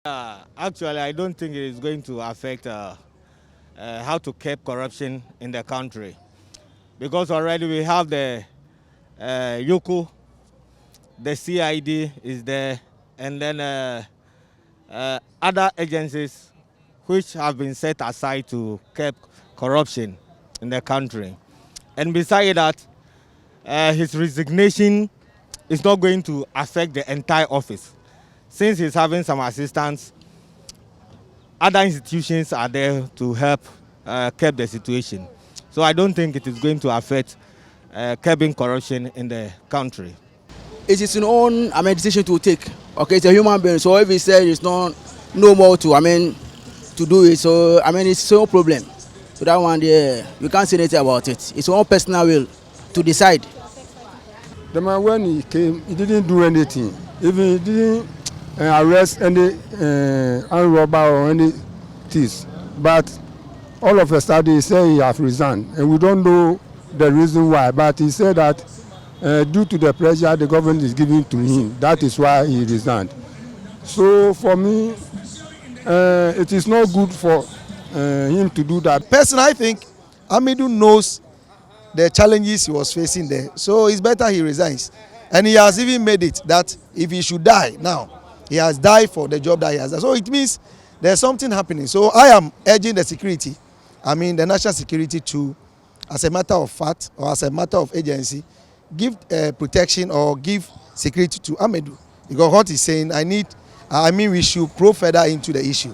Actually, I don't think it is going to affect how to curb corruption in the country, because already we have the YOKO, the CID is there, and then other agencies which have been set aside to curb corruption in the country. And beside that, his resignation is not going to affect the entire office. Since he's having some assistance, other institutions are there to help curb the situation. So I don't think it is going to affect curbing corruption in the country. It is his own decision to take. Okay, it's a human being. So if he says it's not no more to to do it, so it's no problem. So that one there, we can't say anything about it. It's own personal will to decide. The man, when he came, he didn't do anything. Even he didn't arrest any armed robber or any thieves. But all of a sudden he said he has resigned, and we don't know the reason why. But he said that due to the pressure the government is giving to him, that is why he resigned. So for me, it is not good for him to do that. Personally, I think Amidu knows the challenges he was facing there, so it's better he resigns. And he has even made it that if he should die now, he has died for the job that he has done. So it means there's something happening. So I am urging the security, the national security, to, as a matter of fact or as a matter of agency, give protection or give security to Amedu, because what he's saying, we should probe further into the issue.